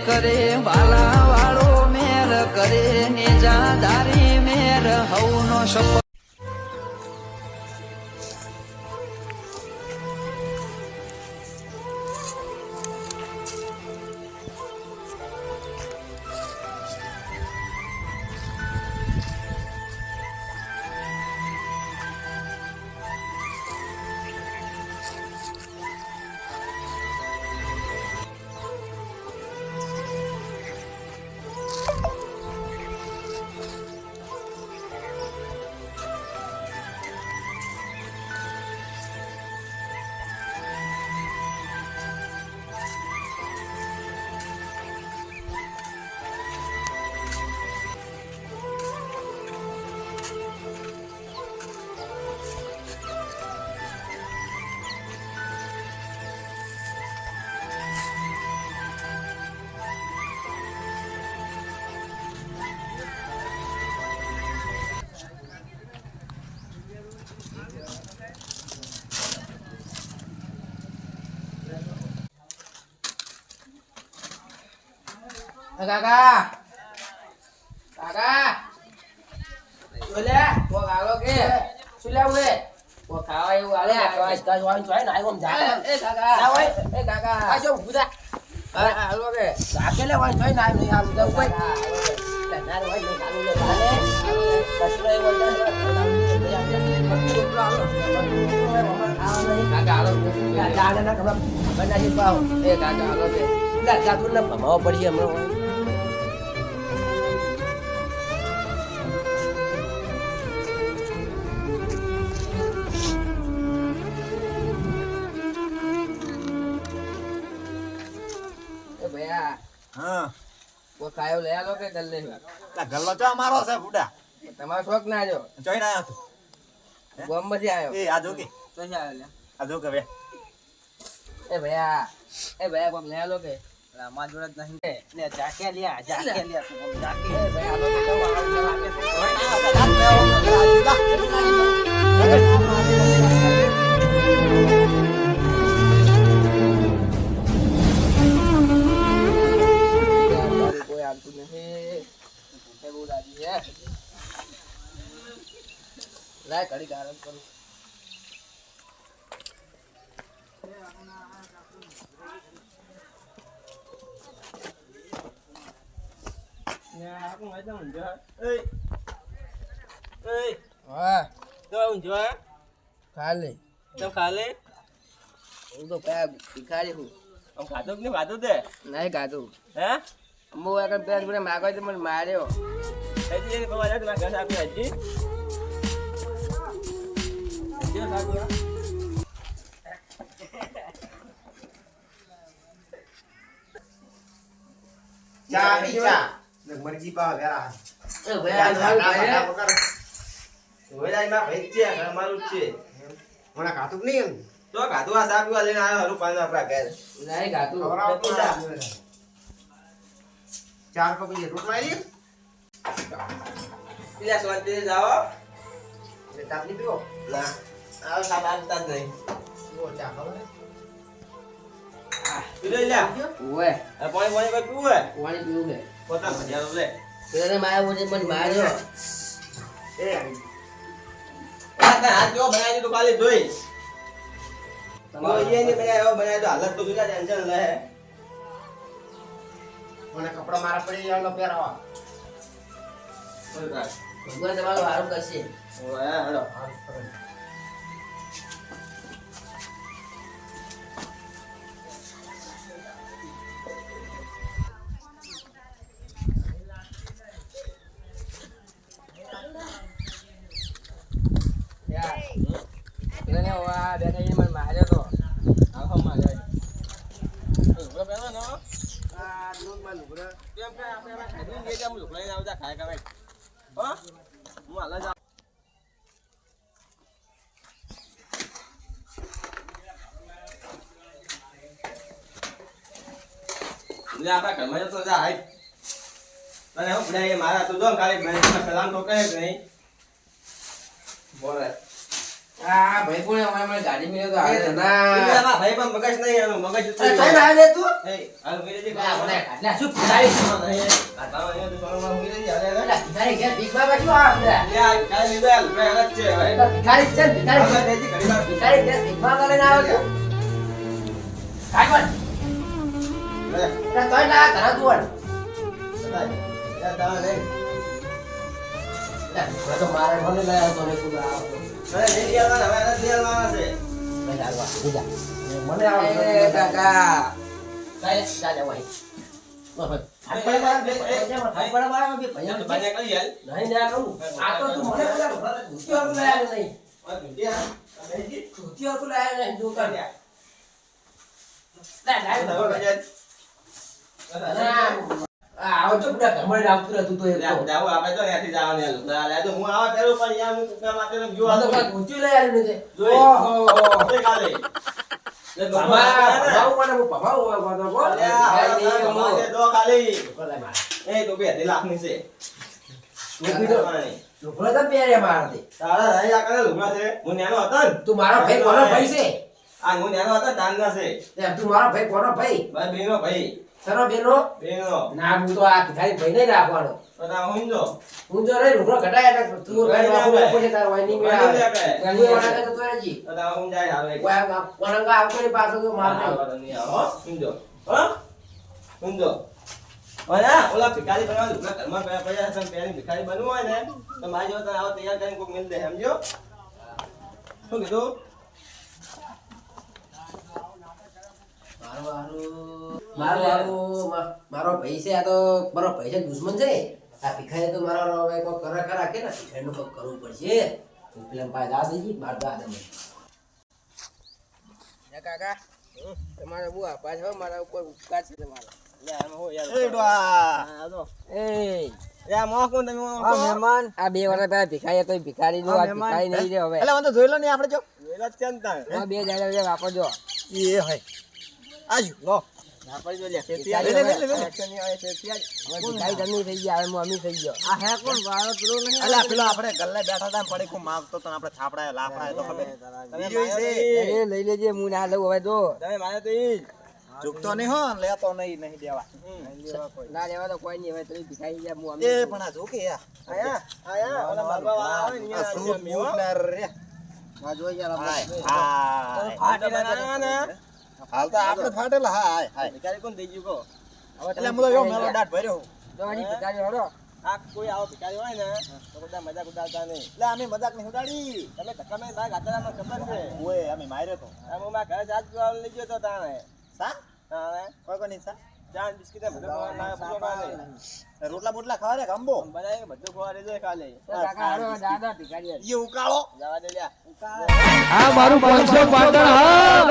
કરે વાલા વાળો મેર કરે નેજાદારી મેર હવનો સપો કાકા કાકા બોલે કો ગાલો કે શું લેવું હે કો ખાવા એવું આલે તો આજ તાજ વાઈન જોઈ ના આમ જા એ કાકા ના હોય એ કાકા આ જો ગુદા હાલો કે કાકે લે વાઈન જોઈ ના નહીં આવું દઉં કોઈ લે ના વાઈન નહીં ચાલુ લે ચાલે કસરે વાઈન કાકા હાલો જા ના કબા બનાજી પાવ એ કાકા હાલો કે લે જા તું ને ભમાવો પડી હમણાં હા વો કાયો લે આલો કે ગલ્લે લા ગલ્લો ચા મારો છે બુડા તમારો શોખ ના જો જોઈ ના આવ્યો ગોમ માંથી આવ્યો એ આ જો કે તો આવ્યો લે આ જો કે બે એ ભૈયા કોમ લે આલો કે માર જોડે જ નહીં ને જાકે લ્યા જાકે તું જાકે એ ભૈયા આલો કે તો કોઈ આવતું નથી એ બહુ દાદી હે લાય ઘડી આરામ કરું ને આપું હોય તો ઊંઝો એ હા તો ઊંઝો ખાલી તો ખાલે હું તો કયા ભિખારી હું આમ ખાધું કે નહીં ખાધું તે નહીં ખાધું હે હું આગળ પેન જોડે માગો તો મને માર્યો હજી એ પવા જા તમારા ઘર આપી હજી હજી ખાધું ચા પી ચા ને મરજી પા વેરા એ ભૈયા ઓલા માં ભાઈ છે ઘર મારું છે મને ખાતું નહીં તો ખાધું આ સાપીવા લઈને આવ્યો હરું પાણી આપણા ઘર નહીં ખાધું ખવરાવતો ચાર કપી રોટલા લી પેલા શાંતિ જાઓ એ ચાટની પીવો ના આવ સાપ આવતા જ નહીં પીવો ચા ખબર પીલો લ્યા ઓએ પાણી પાણી કોઈ પીવું હે પાણી પીવું છે પોતા ભજીયા લે પેલે માર્યો મને માર્યો એ હાથ જો બનાવી દીધું ખાલી જોઈ તો એ ને બનાવ્યો બનાવ્યો તો હાલત તો જુદા ટેન્શન લે મને કપડા મારા પડી આલો પહેરાવા ભગવાન તમારું સારું કરશે ઓએ હેલો એને વા બેઠા મને માર્યો તો આખો માર્યો લુગડો પહેરો ને આ લોન માં લુગડો કેમ કે આપણે ખાઈ લઈએ જામ લુગડો લઈને આવતા ખાય કાવે હો હું હાલ જા લે આપા ઘરમાં તો જા હાઈ અને હું બડાય મારા તું જો ખાલી ભાઈ સલામ ઠોકે કે નહીં બોલે આ ભાઈ કોણે અમારે ગાડી મેં તો એ આવે ધના. ના ભાઈ પણ મગજ નહીં આનું, મગજ અરે કઈ ના આવે તું એ હાલ મેરે જે આ મને કાટલા શું ફસાવી આ તાવ અહીંયા તો સોનામાં મૂકી દેજે હાલે હાલે. અલા ભિખારી ઘેર ભીખ માંગવા શું આવે બધા? લ્યા કાઈ લીધો યાર ભાઈ હાલ જ છે ભાઈ. તો ભિખારી છે ને, ભિખારી હવે દેજી ઘડી વાર ભિખારી ઘેર ભીખ માંગવા લઈને આવે છે કાઢવા લે તોય ના ઘણા દુવડ યાર તાવ લે તો મારે મને લઈ આવતો ને તું આવતો અરે દેજી આવવાના હવે નથી આવવાના છે. મને આવવા બીજા મને આવતો એ કાકા ચાલે ચાલે ભાઈ બાને કરી યાર નહીં ના કહું આ તો તું મને પેલા ધોતિયો તો લાયા નહીં આ દુનિયા દેજી ધોતિયો તો લાયા નહીં દુકાન યાર ના ના હવે બજાર આવો તો બધા ઘરમાં આવતું રહેતું તો એક તો જાવ આપણે તો ત્યાંથી જવાનું યાર લે તો હું આવા કરું પણ યાર હું કુકા માટે તો જો મને તો કોઈ ધોતિયો લઈ આવ્યું નથી જોઈ ઓહો એ કાલે લે ભમાવ મને હું ભમાવ વાતો બોલ તમારે તો ખાલી બોલાય માર એ તો 2 લાખ ની છે ટોપી તો લુગડા તો પહેર્યા મારાથી તારા રહી આ કરે લુગડા છે હું નેનો હતો ને તું મારો ભાઈ કોનો ભાઈ છે આ હું નેનો હતો દાનના છે એમ તું મારો ભાઈ કોનો ભાઈ ભાઈ બેનો ભાઈ સરો બેનો બેનો ના હું તો આ ભિખારી ભાઈ નહીં રાખવાનો તો તા હું જો હું જો રે લુગડો ઘટાય એટલે તું ભાઈ વાપરો પછી તાર વાય નહીં મેળા ગલી વાળા તો તોય જી તો તા હું જાય આવે વણંગા આવતો ની પાછો તો માર સમજો હો સમજો ઓલા ઓલા ભિખારી બનવા લુગડા ઘરમાં પૈસા તમે પેલી ભિખારી બનવું હોય ને તો મારી જોડે આવો તૈયાર કરીને કોક મિલ દે સમજો શું કીધું મારો ભાઈ છે આ તો મારો ભાઈ છે દુશ્મન છે આ ભિખારી તો મારો હવે કોઈ કરે ખરા કે ને ભિખારી નું કોઈ કરવું પડશે તું પેલા પાસે દા દેજી બાર દા દે કાકા તમારે બુ આપા છે મારા ઉપર ઉપકાર છે તમારો લે આમ હો યાર એ ડોઆ જો એ યા મોહ કોણ તમે આ મહેમાન આ 2 વર્ષ પહેલા ભિખારી તો ભિખારી નું આ ભિખારી નહીં રે હવે એટલે મને તો જોઈ લો ને આપણે જો વેલા ચંતા આ 2000 વાપરજો એ હોય આજ લો આપડી જો લે લે, લે, લે, લે. ભિખારી જમી થઈ ગયા હવે મમ્મી થઈ ગયો આ હે કોણ વાળો પેલો નહીં અલા પેલો આપણે ગલ્લે બેઠા હતા પડી કો માગતો તો આપણે થાપડાય લાફડાય તો ખબર બીજું છે અરે લઈ લેજે હું ના લઉં હવે જો તમે મારે તો ઈ ઝુકતો નહીં હો લેતો નહીં દેવા ના લેવા તો કોઈ નહીં હવે તમે ભિખારી ગયા હું એ મમ્મી પણ આ ઝુકે યાર આયા ઓલા મારવા વાળા આવે ને આ સૂટ બૂટ ને રે આ જો યાર હા ફાટી બનાવવા ને હાલ તો આપણે ફાટેલા હા હાય હાય ભિખારી કોણ દઈ ગયું કો એટલે મુલો જો મેલો દાટ ભર્યો જો હજી ભિખારી હળો આ કોઈ આવો ભિખારી હોય ને તો બધા મજાક ઉડાડતા નહીં એટલે અમે મજાક નહીં ઉડાડી તમે ધક્કા મેં ભાઈ ગાતરામાં ખબર છે ઓય અમે માર્યો તો આ હું મારા ઘરે જાત પીવા લઈ ગયો તો તાણે સા તાણે કોઈ કોઈ નહીં સા ચાન બિસ્કિટ ને બધું ખાવા ના પૂરો ખાવા રોટલા બોટલા ખાવા રે ગંબો બનાવી બધું ખવા દેજો ખાલે કાકા હળો દાદા ભિખારી ઈ ઉકાળો જવા દે લ્યા આ મારું 500 પાટણ હા